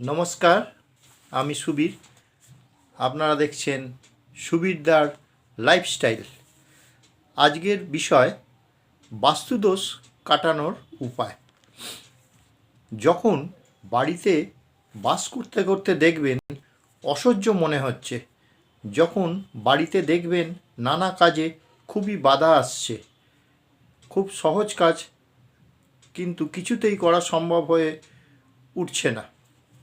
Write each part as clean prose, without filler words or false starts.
নমস্কার, আমি সুবীর। আপনারা দেখছেন সুবীরদার লাইফস্টাইল। আজকের বিষয় বাস্তুদোষ কাটানোর উপায়। যখন বাড়িতে বাস করতে করতে দেখবেন অসহ্য মনে হচ্ছে, যখন বাড়িতে দেখবেন নানা কাজে খুবই বাধা আসছে, খুব সহজ কাজ কিন্তু কিছুতেই করা সম্ভব হয়ে উঠছে না,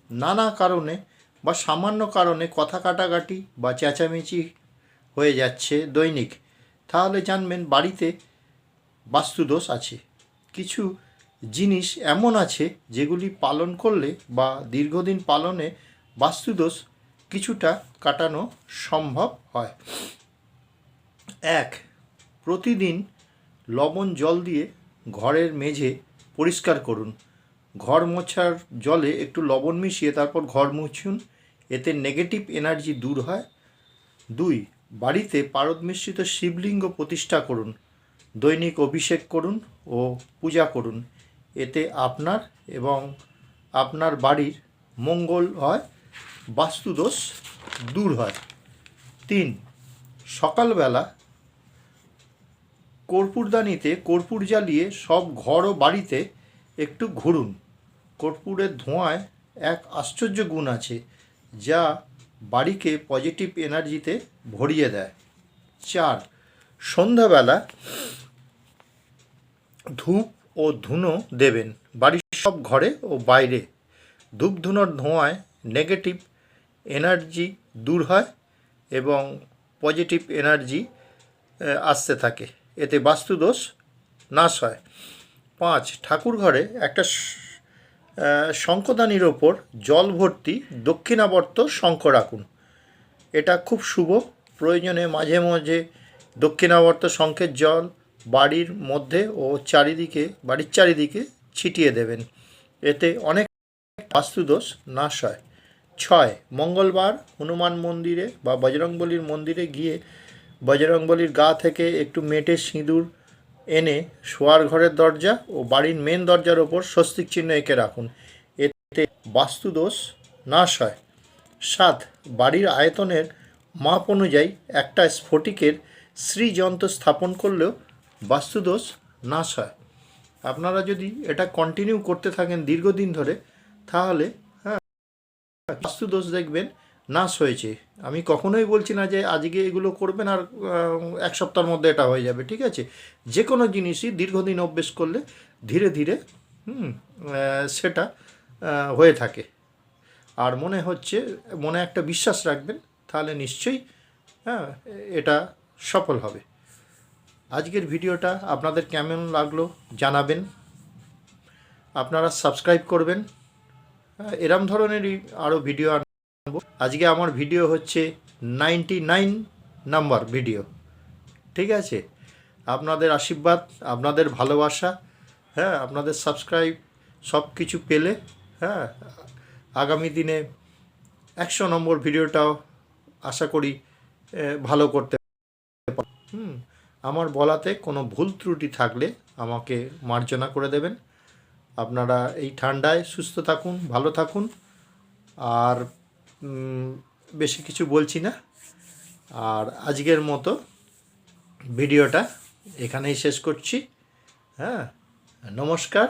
নানা কারণে বা সামান্য কারণে কথা কাটাকাটি বা চেঁচামেচি হয়ে যাচ্ছে দৈনিক, তাহলে জানবেন বাড়িতে বাস্তুদোষ আছে। কিছু জিনিস এমন আছে যেগুলি পালন করলে বা দীর্ঘদিন পালনে বাস্তুদোষ কিছুটা কাটানো সম্ভব হয়। 1. প্রতিদিন লবণ জল দিয়ে ঘরের মেঝে পরিষ্কার করুন। ঘর মোছার জলে একটু লবণ মিশিয়ে তারপর ঘর মুছুন, এতে নেগেটিভ এনার্জি দূর হয়। 2. বাড়িতে পারদ মিশ্রিত শিবলিঙ্গ প্রতিষ্ঠা করুন, দৈনিক অভিষেক করুন ও পূজা করুন, এতে আপনার এবং আপনার বাড়ির মঙ্গল হয়, বাস্তুদোষ দূর হয়। 3. সকালবেলা কর্পূরদানিতে কর্পূর জ্বালিয়ে সব ঘর ও বাড়িতে একটু ঘুরুন। কর্পূরের ধোঁয়ায় এক আশ্চর্য গুণ আছে যা বাড়িকে পজিটিভ এনার্জিতে ভরিয়ে দেয়। 4. সন্ধ্যাবেলা ধূপ ও ধুনো দেবেন বাড়ির সব ঘরে ও বাইরে। ধূপ ধুনোর ধোঁয়ায় নেগেটিভ এনার্জি দূর হয় এবং পজিটিভ এনার্জি আসতে থাকে, এতে বাস্তুদোষ নাশ হয়। 5. ঠাকুর ঘরে একটা শঙ্খদানির ওপর জল ভর্তি দক্ষিণাবর্ত শঙ্খ রাখুন, এটা খুব শুভ। প্রয়োজনে মাঝে মাঝে দক্ষিণাবর্ত শঙ্খের জল বাড়ির মধ্যে ও বাড়ির চারিদিকে ছিটিয়ে দেবেন, এতে অনেক বাস্তুদোষ নাশ হয়। 6. মঙ্গলবার হনুমান মন্দিরে বা বজরংবলীর মন্দিরে গিয়ে বজরংবলীর গা থেকে একটু মেটে সিঁদুর এনে শোয়ার ঘরের দরজা ও বাড়ির মেন দরজার ওপর স্বস্তিক চিহ্ন এঁকে রাখুন, এতে বাস্তুদোষ নাশ হয়। 7. বাড়ির আয়তনের মাপ অনুযায়ী একটা স্ফটিকের শ্রীযন্ত্র স্থাপন করলেও বাস্তুদোষ নাশ হয়। আপনারা যদি এটা কন্টিনিউ করতে থাকেন দীর্ঘদিন ধরে, তাহলে বাস্তুদোষ দেখবেন নাশ হয়েছে। আমি কখনোই বলছি না যে আজকে এগুলো করবেন আর এক সপ্তাহের মধ্যে এটা হয়ে যাবে, ঠিক আছে? যে কোনো জিনিসই দীর্ঘদিন অভ্যেস করলে ধীরে ধীরে সেটা হয়ে থাকে। আর মনে একটা বিশ্বাস রাখবেন, তাহলে নিশ্চয়ই এটা সফল হবে। আজকের ভিডিওটা আপনাদের কেমন লাগলো জানাবেন, আপনারা সাবস্ক্রাইব করবেন, এরম ধরনেরই আরও ভিডিও আনবো। আজকে আমার ভিডিও হচ্ছে 99 নাম্বার ভিডিও, ঠিক আছে? আপনাদের আশীর্বাদ, আপনাদের ভালোবাসা, আপনাদের সাবস্ক্রাইব সব কিছু পেলে আগামী দিনে 100 নম্বর ভিডিওটাও আশা করি ভালো করতে পারি। আমার বলাতে কোনো ভুল ত্রুটি থাকলে আমাকে মার্জনা করে দেবেন। আপনারা এই ঠান্ডায় সুস্থ থাকুন, ভালো থাকুন, আর বেশি কিছু বলছি না। আর আজকের মতো ভিডিওটা এখানেই শেষ করছি। নমস্কার।